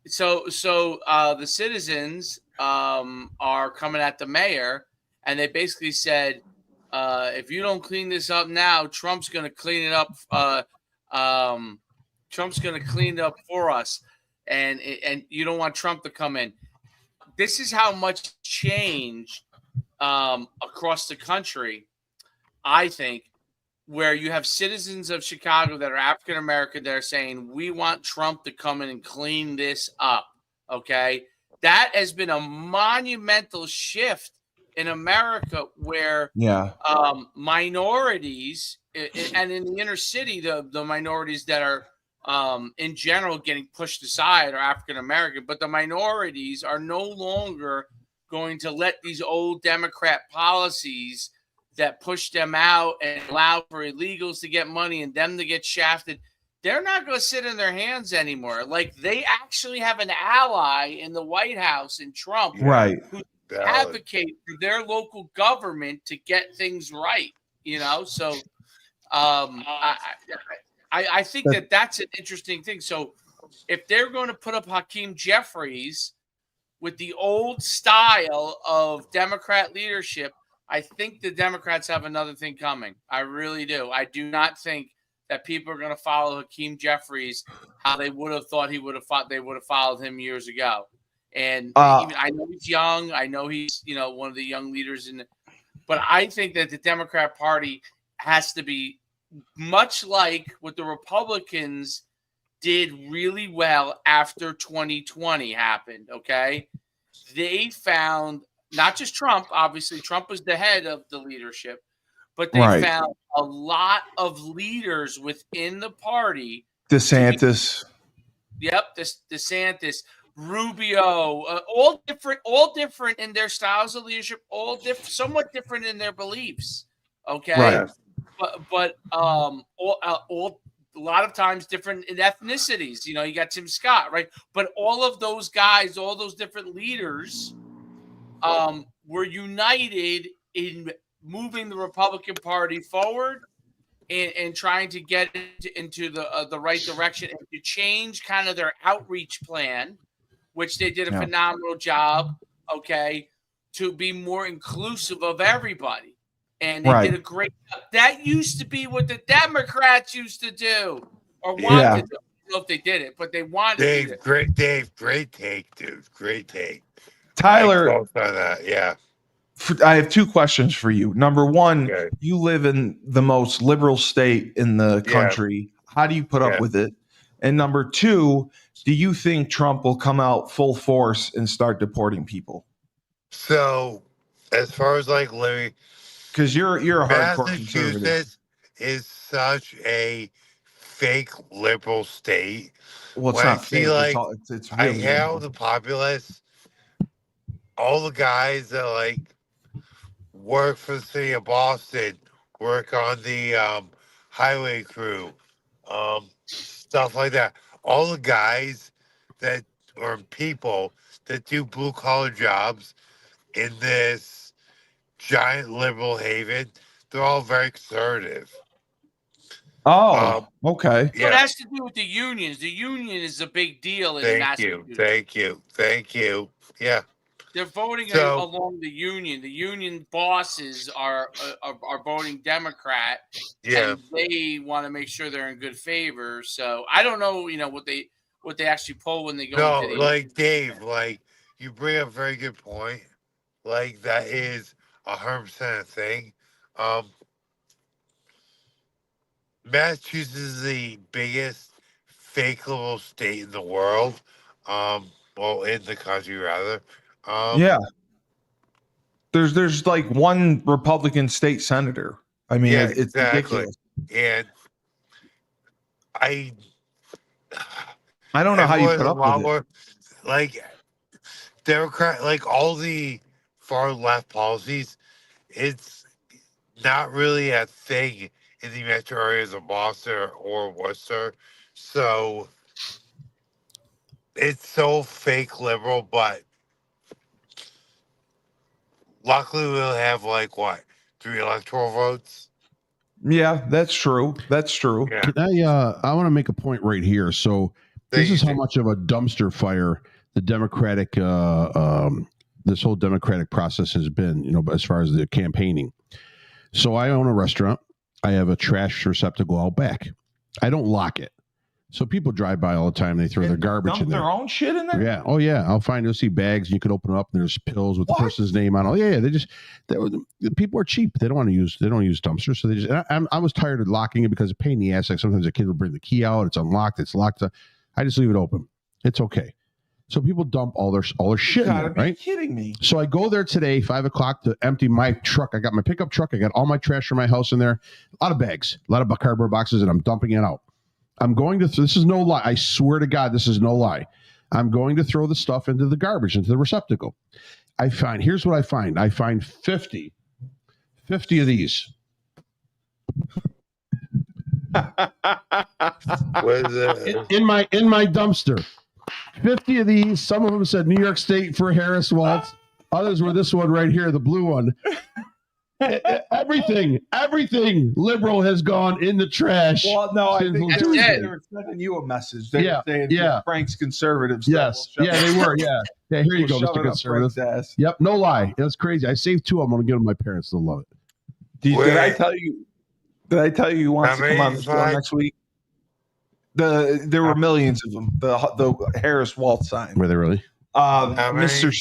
So the citizens are coming at the mayor, and they basically said, if you don't clean this up now, Trump's going to clean it up. Trump's going to clean it up for us, and you don't want Trump to come in. This is how much change across the country, I think, where you have citizens of Chicago that are African American that are saying, we want Trump to come in and clean this up. Okay. That has been a monumental shift in America where minorities and in the inner city, the minorities that are in general getting pushed aside are African American, but the minorities are no longer going to let these old Democrat policies that push them out and allow for illegals to get money and them to get shafted. They're not going to sit in their hands anymore. Like, they actually have an ally in the White House in Trump, right, who advocate for their local government to get things right. You know, so I think that's an interesting thing. So if they're going to put up Hakeem Jeffries with the old style of Democrat leadership, I think the Democrats have another thing coming. I really do. I do not think that people are going to follow Hakeem Jeffries how they would have thought they would have followed him years ago. And even I know he's young. I know he's one of the young leaders but I think that the Democrat Party has to be much like what the Republicans did really well after 2020 happened. Okay, they found not just Trump. Obviously, Trump was the head of the leadership, but they found a lot of leaders within the party. DeSantis. DeSantis, Rubio, all different in their styles of leadership, somewhat different in their beliefs. Okay, but all a lot of times different in ethnicities. You got Tim Scott, right? But all of those guys, all those different leaders, were united in moving the Republican Party forward and trying to get into the right direction and to change kind of their outreach plan, which they did a phenomenal job, okay, to be more inclusive of everybody. And they did a great job. That used to be what the Democrats used to do or wanted to do. I don't know if they did it, but they wanted to do it. Dave, great take, dude. Great take. Tyler, yeah. I have two questions for you. Number one, you live in the most liberal state in the country. How do you put up with it? And number two, do you think Trump will come out full force and start deporting people? So, as far as like living, because you're a hardcore conservative. Massachusetts is such a fake liberal state. Well, it's not fake. It's really I have the populace, all the guys that like work for the city of Boston, work on the highway crew, stuff like that. All the guys that or people that do blue collar jobs in this giant liberal haven, they're all very conservative. Oh, okay. So it has to do with the unions. The union is a big deal in Massachusetts. Thank you. Yeah. They're voting along the union. The union bosses are voting Democrat. Yeah. And they want to make sure they're in good favor. So I don't know, what they actually poll when they go into the like Dave, like you bring up a very good point. Like that is 100% a thing. Massachusetts is the biggest fake liberal state in the world. Well, in the country rather. There's like one Republican state senator. I mean, it's ridiculous. And I don't know how you put up with it. Like Democrat, like all the far left policies, it's not really a thing in the metro areas of Boston or Worcester. So it's so fake liberal, but luckily we'll have like what 3 electoral votes. Yeah, that's true. That's true. Yeah, Can I want to make a point right here. So this is how much of a dumpster fire the Democratic, this whole Democratic process has been, as far as the campaigning. So I own a restaurant. I have a trash receptacle out back. I don't lock it. So people drive by all the time. They throw their garbage Dump in there. their own shit in there? Yeah. Oh, yeah. You'll see bags. And you can open them up and there's pills with the person's name on it. Oh, yeah. The people are cheap. They don't use dumpsters. So they just, I was tired of locking it because it's a pain in the ass. Like sometimes a kid will bring the key out. It's unlocked. It's locked. I just leave it open. It's okay. So people dump all their shit in there, right? Kidding me. So I go there today, 5 o'clock, to empty my truck. I got my pickup truck. I got all my trash from my house in there. A lot of bags, a lot of cardboard boxes, and I'm dumping it out. I'm going to, this is no lie. I swear to God, this is no lie. I'm going to throw the stuff into the garbage, into the receptacle. Here's what I find. I find 50 of these. in my dumpster. 50 of these. Some of them said New York State for Harris Waltz. Others were this one right here, the blue one. Everything liberal has gone in the trash. Well, no, I think they Tuesday. were sending you a message. They were saying Frank's conservatives. Yes. Yeah, they were. Yeah. Yeah, here you go, Mr. Conservative. Yep, no lie. It was crazy. I saved 2. I'm going to give them to my parents. They'll love it. Did I tell you he wants to come on the show next week? There were millions of them. The Harris Waltz sign. Were they really? Mr.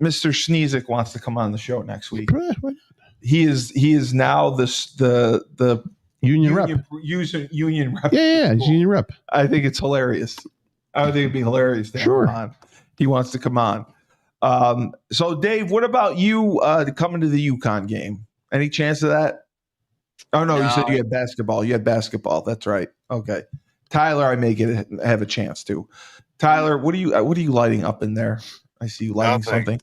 Sneezik wants to come on the show next week. He is now the union rep. Union rep. Yeah, he's union rep. I think it's hilarious. I think it'd be hilarious to have him on. He wants to come on. So Dave, what about you coming to the UConn game? Any chance of that? Oh no, you said you had basketball. You had basketball. That's right. Okay. Tyler, I may have a chance to. Tyler, what are you lighting up in there? I see you lighting something.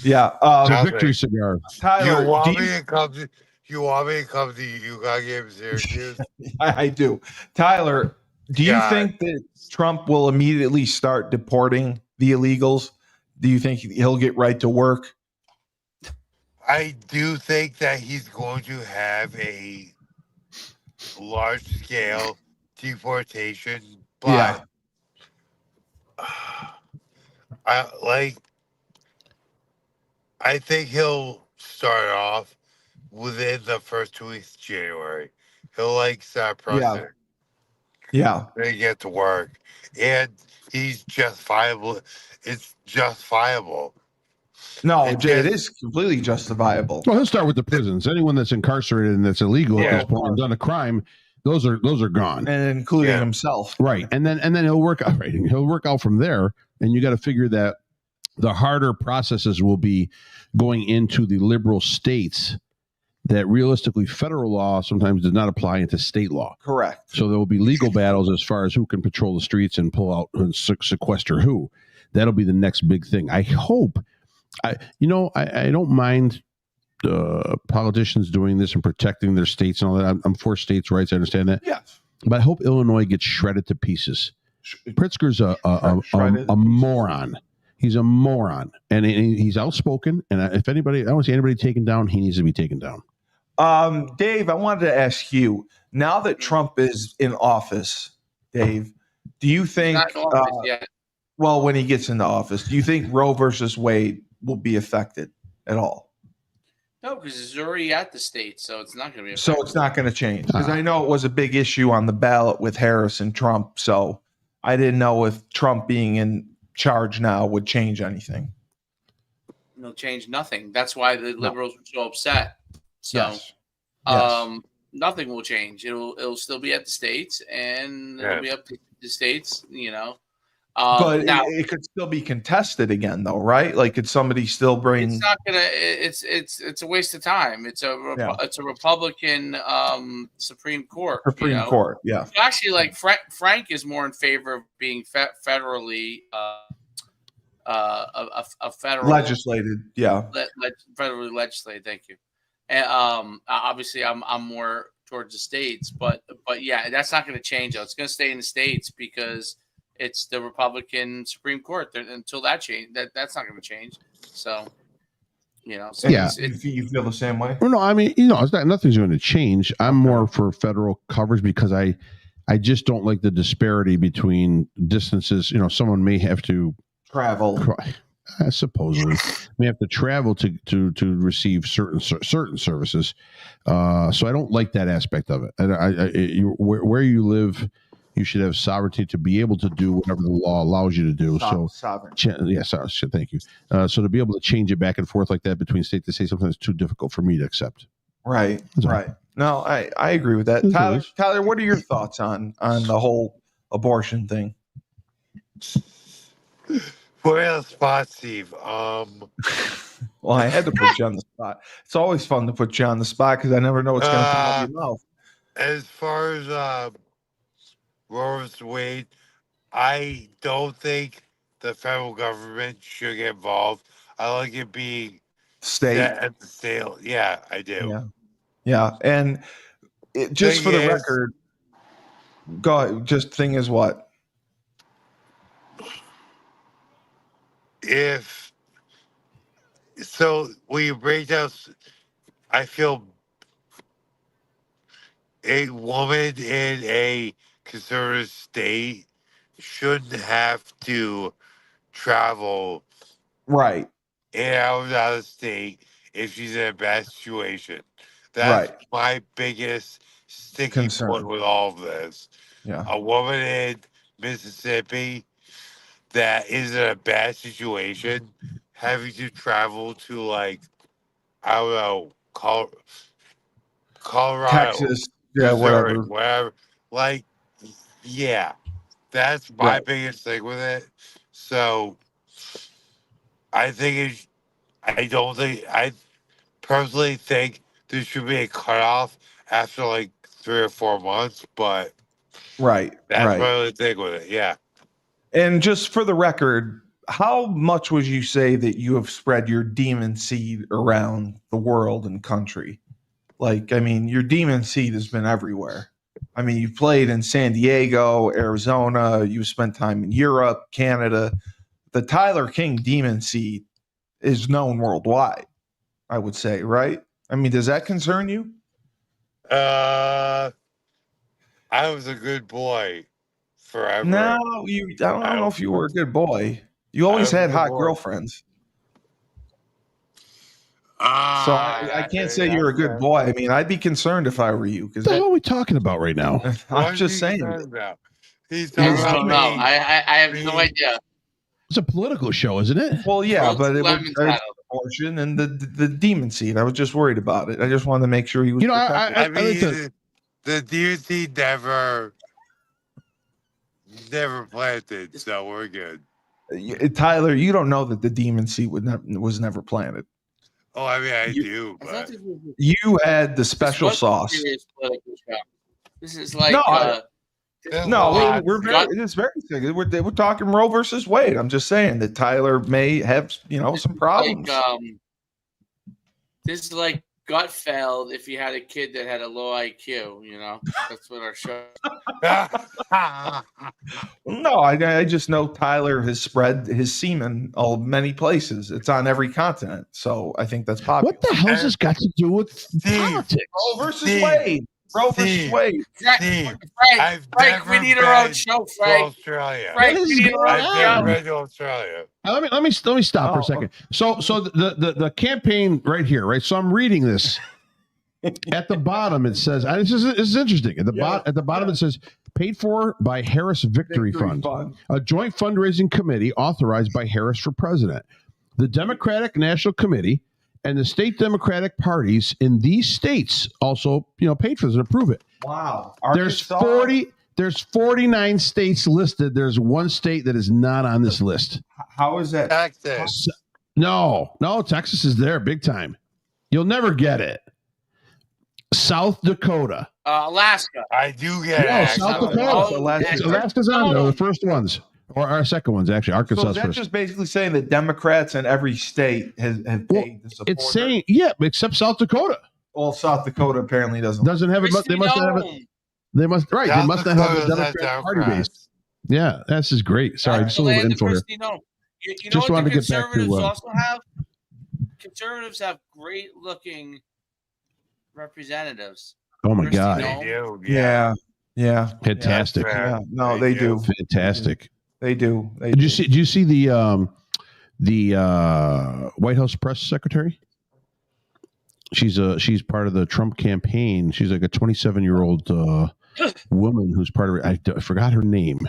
Yeah, it's a victory cigar. Tyler, you want me to come to UConn game, Syracuse? I do. Tyler, do you think that Trump will immediately start deporting the illegals? Do you think he'll get right to work? I do think that he's going to have a large-scale deportation, but I think he'll start off within the first 2 weeks of January. He'll start processing. Yeah. They get to work. And he's justifiable. It's justifiable. No, it is completely justifiable. Well, he'll start with the prisons. Anyone that's incarcerated and that's illegal at this point and done a crime, those are gone. And including himself. Right. And then he'll work out He'll work out from there. And you got to figure that the harder processes will be going into the liberal states that realistically federal law sometimes does not apply into state law. Correct. So there will be legal battles as far as who can patrol the streets and pull out and sequester who. That'll be the next big thing. I hope. I don't mind politicians doing this and protecting their states and all that. I'm for states' rights. I understand that. Yes. But I hope Illinois gets shredded to pieces. Pritzker's a moron. He's a moron, and he's outspoken. And if anybody, I don't see anybody taken down, he needs to be taken down. Dave, I wanted to ask you, now that Trump is in office, Dave, do you think, well, when he gets into office, do you think Roe versus Wade will be affected at all? No, because it's already at the state, so it's not going to be affected. So it's not going to change. Because I know it was a big issue on the ballot with Harris and Trump, so I didn't know if Trump being in charge now would change anything. It'll change nothing. That's why the liberals were so upset. So nothing will change. It'll still be at the states, and it'll be up to the states, but now, it could still be contested again, though, right? Like, could somebody still bring? It's not gonna. It's a waste of time. It's a Republican Supreme Court. Court, yeah. Actually, like Frank is more in favor of being federally a federal legislated, federally legislated. Thank you. And obviously, I'm more towards the states, but yeah, that's not going to change. Though. It's going to stay in the states because it's the Republican Supreme Court until that change. That's not going to change. So So Yeah. You feel the same way? Well, no, I mean, it's not, nothing's going to change. I'm more for federal coverage because I just don't like the disparity between distances. Someone may have to Travel. Supposedly may have to travel to receive certain services. So I don't like that aspect of it. And where you live, you should have sovereignty to be able to do whatever the law allows you to do. Sovereign. Thank you. So to be able to change it back and forth like that between state to state, sometimes it's too difficult for me to accept. Right. No, I agree with that. Tyler, what are your thoughts on the whole abortion thing? Put me on the spot, Steve. Well, I had to put you on the spot. It's always fun to put you on the spot because I never know what's going to come out of your mouth. As far as Roe v. Wade, I don't think the federal government should get involved. I like it being State at the state. Yeah, I do. Yeah. And just for the record, go ahead. Just thing is what? When you break down, I feel a woman in a conservative state shouldn't have to travel right in and out of the state if she's in a bad situation. That's my biggest sticking point with all of this. Yeah. A woman in Mississippi that is in a bad situation, having to travel to I don't know, Colorado, Texas, Missouri, whatever. That's my biggest thing with it. So I personally think there should be a cutoff after 3 or 4 months, but that's my only thing with it. Yeah. And just for the record, how much would you say that you have spread your demon seed around the world and country? Your demon seed has been everywhere. You've played in San Diego, Arizona, you've spent time in Europe, Canada. The Tyler King demon seed is known worldwide, I would say, right? Does that concern you? I was a good boy forever. No, I don't know if you were a good boy. You always had hot girlfriends. So I can't say you're a good boy. I'd be concerned if I were you. What the hell are we talking about right now? I'm just saying. He's I don't know. I have no idea. It's a political show, isn't it? Well, yeah, but it was abortion and the demon seed. I was just worried about it. I just wanted to make sure he was. The demon seed never planted, so we're good. Tyler, you don't know that the demon seed was never planted. Oh, I do. But you had the special sauce. This is it's very serious. We're talking Roe versus Wade. I'm just saying that Tyler may have some problems. This is like Gutfeld if you had a kid that had a low IQ. That's what our show. No, I just know Tyler has spread his semen many places. It's on every continent, so I think that's popular. What the hell's this got to do with politics? Roe versus Wade. Roe versus Wade. Frank, we need our own show, Frank. Australia. Frank, we need our own show. I've been to Australia. Let me stop for a second. So the campaign right here, right? So I'm reading this. At the bottom it says, this is interesting. At the bottom it says, paid for by Harris Victory Fund, a joint fundraising committee authorized by Harris for president. The Democratic National Committee and the state Democratic parties in these states also, paid for this and approve it. Wow. There's 49 states listed. There's one state that is not on this list. How is that? Texas. No, Texas is there big time. You'll never get it. South Dakota. Alaska. I do get it. South Dakota. Alaska's on there, the first ones. Or our second ones, actually. Arkansas. So that's just basically saying that Democrats in every state have paid to support. It's saying, except South Dakota. Well, South Dakota apparently doesn't have it. They must have it. They must have a Democratic Party base. Yeah, this is great. Sorry, just a little info here. You know what the conservatives also have? conservatives have great looking representatives. Oh my Christy God. Nome. They do. Yeah. Fantastic. That's fair. Yeah. No, they do. Fantastic. They do. Did you see the White House press secretary? She's part of the Trump campaign. She's like a 27-year-old woman who's part of it. I forgot her name,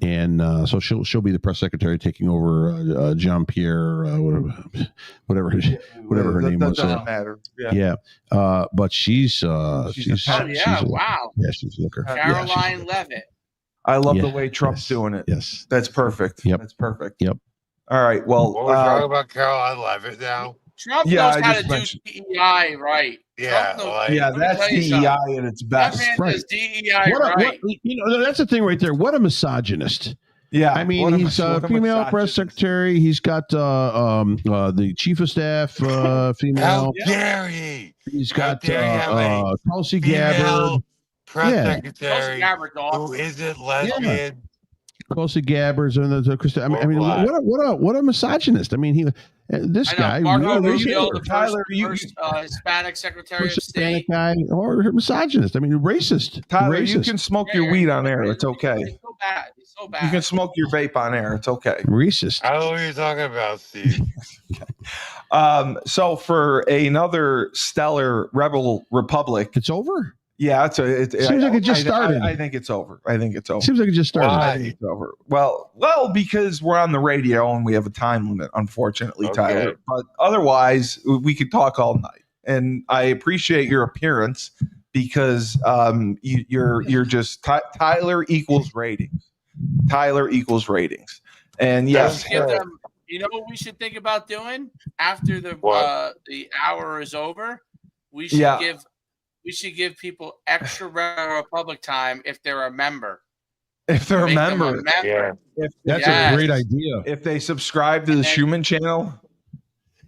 and so she'll be the press secretary taking over Jean Pierre, whatever her name that was. Doesn't matter. Yeah, but she's Wow. she's a looker. Caroline Levitt. I love the way Trump's doing it. Yes, That's perfect. Yep. That's perfect. Yep. All right. Well, What we're talking about Caroline Levitt now? Trump Yeah, knows I how just to mentioned- do DEI right. Yeah, Trump knows, like, yeah, let me that's tell you DEI something. at its That best. man does DEI what right. that's the thing right there. What a misogynist. Yeah, I mean, what a he's a what a female press misogynist. secretary. He's got the chief of staff how female. dare he? He's How got dare you have a Tulsi Gabbard. female press Yeah. secretary Gabbard's who awesome. isn't lesbian? Tulsi Gabbard's and the Cristiano. I mean, Black. what a misogynist. I mean, this I know. guy Marco really Rubio, is the Tyler, first Hispanic Secretary of Hispanic State. guy or misogynist. I mean, racist. Tyler, racist. you can smoke your weed on air. It's okay. It's so bad. It's so bad. You can smoke your vape on air. It's okay. Racist. I don't know what you're talking about, Steve. So for another stellar rebel republic, It's over. yeah, Seems like it just started. I think it's over. I think it's over. Seems like it just started. Why? I think it's over. Well, because we're on the radio and we have a time limit, unfortunately, Okay. Tyler. But otherwise, we could talk all night. And I appreciate your appearance because you're just Tyler equals ratings. Tyler equals ratings. And yes, Give them, you know what we should think about doing after the hour is over? We should give people extra Republic time if they're a member. if they're a Make them member, Yeah. That's Yes. a great idea. if they subscribe to the Schuman channel,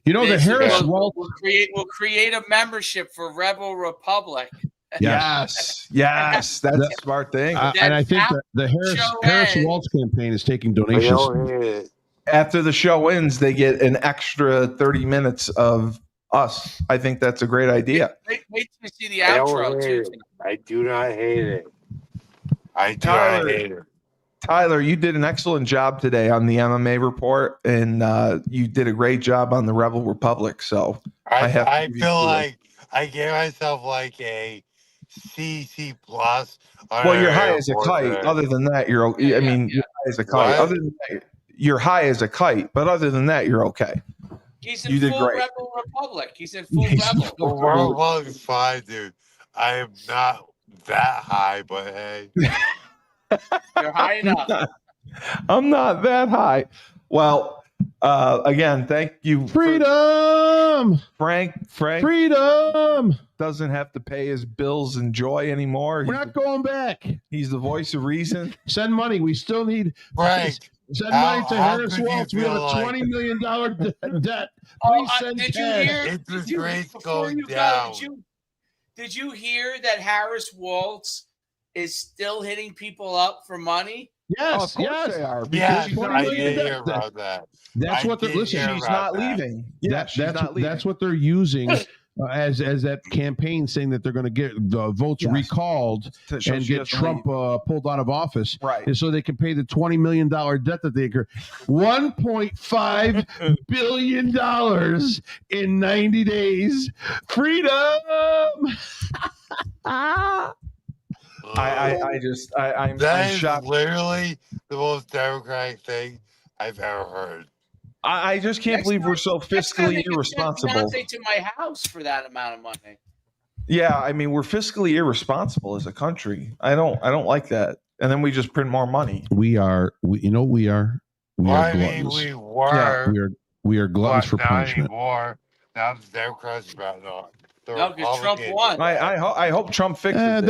You know, the Harris Waltz. We'll create a membership for Rebel Republic. yes, that's a smart thing. And I think that the Harris Waltz campaign is taking donations. After the show ends, they get an extra 30 minutes of us. I think that's a great idea. Wait till you see the outro too. I do not hate it. I do Tyler, not hate it. Tyler, you did an excellent job today on the MMA report, and you did a great job on the Rebel Republic. So I give you feel kudos. like I gave myself like a C plus. Well, you're high as a kite. today. Other than that, you're okay. I mean, you're high as a kite. What? Other than that, you're high as a kite, but other than that, you're okay. He's in You did full great. Rebel Republic. He's in full Rebel. Well, World Republic is fine, dude. I am not that high, but hey. You're high enough. I'm not that high. Well, again, thank you, Freedom! Frank. Freedom! Doesn't have to pay his bills and joy anymore. We're not going back. He's the voice of reason. Send money. We still need. Frank, Send How- money to how Harris could you Waltz. We have a feel like- $20 million debt. Oh, Please send did you cash. hear? interest Did you, rates before going you go, down. did you hear that Harris Waltz is still hitting people up for money? Yes, Of course yes. they are. Yeah, Because $20 I million did debt. hear about that. That's I what they're did listen. hear she's about not that. leaving. Yeah, she's not leaving. That's what they're using as that campaign saying that they're going to get the votes Yes. recalled To show and she get doesn't Trump pulled out of office. Right. And so they can pay the $20 million debt that they incur. $1.5 billion in 90 days. Freedom. I'm That is shocked. literally the most democratic thing I've ever heard. I just can't Next believe time- we're so Next time fiscally they can send irresponsible. Beyonce to my house for that amount of money. Yeah, I mean, we're fiscally irresponsible as a country. I don't like that. And then we just print more money. We are. We are gluttons. We were. We are gluttons but for not punishment. anymore. Now the Democrats about the No, because Trump Republicans. won. I hope Trump fixes it.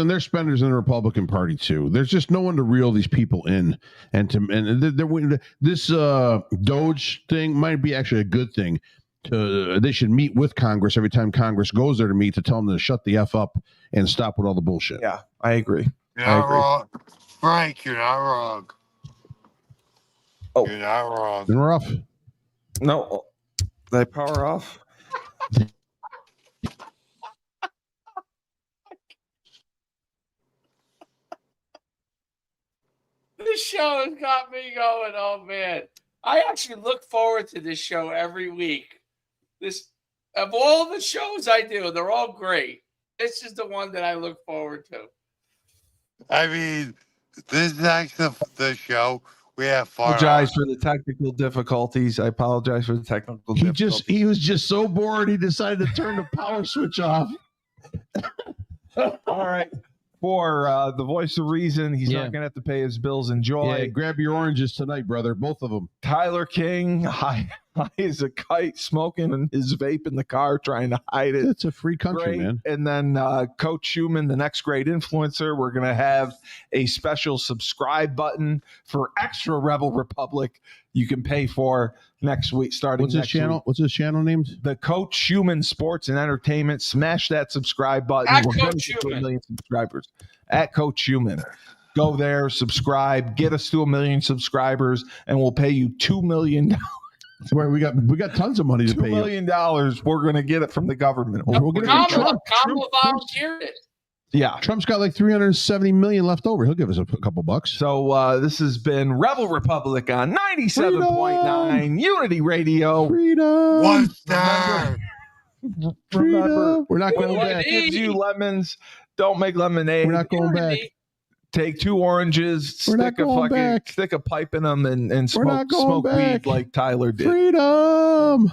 There's spenders in the Republican Party too. There's just no one to reel these people in, this Doge thing might be actually a good thing. They should meet with Congress every time Congress goes there to meet to tell them to shut the F up and stop with all the bullshit. Yeah, I agree. You're I not agree. wrong. Frank, you're not wrong. Oh. You're not wrong. Been rough. No, Did I power off? This show has got me going. Oh man, I actually look forward to this show every week. This of all the shows I do, they're all great. This is the one that I look forward to. I mean, this is actually the show we have fun. Apologize for the technical difficulties. I apologize for the technical difficulties. He was just so bored he decided to turn the power switch off. All right. For the voice of reason, he's not going to have to pay his bills. Enjoy. Yeah, grab your oranges tonight, brother. Both of them. Tyler King, high as a kite, smoking his vape in the car, trying to hide it. It's a free country, man. And then Coach Schuman, the next great influencer. We're going to have a special subscribe button for Extra Rebel Republic you can pay for next week, starting What's his channel? week. What's his channel named? The Coach Schuman Sports and Entertainment. Smash that subscribe button. At We're Coach going to Schuman. 1 million subscribers. At Coach Schuman. Go there, subscribe, get us to 1 million subscribers, and we'll pay you $2 million. Where we got tons of money to $2 pay you. million. We're going to get it from the government. We'll get it from Trump. Kamala volunteered it. Yeah. Trump's got like 370 million left over. He'll give us a couple bucks. So this has been Rebel Republic on 97.9 Unity Radio. Freedom. 1 star. Remember, We're not going when back. it gives you lemons, don't make lemonade. We're not going back. Take 2 oranges, We're not going back. stick a pipe in them, and We're smoke not going back. weed like Tyler did. Freedom.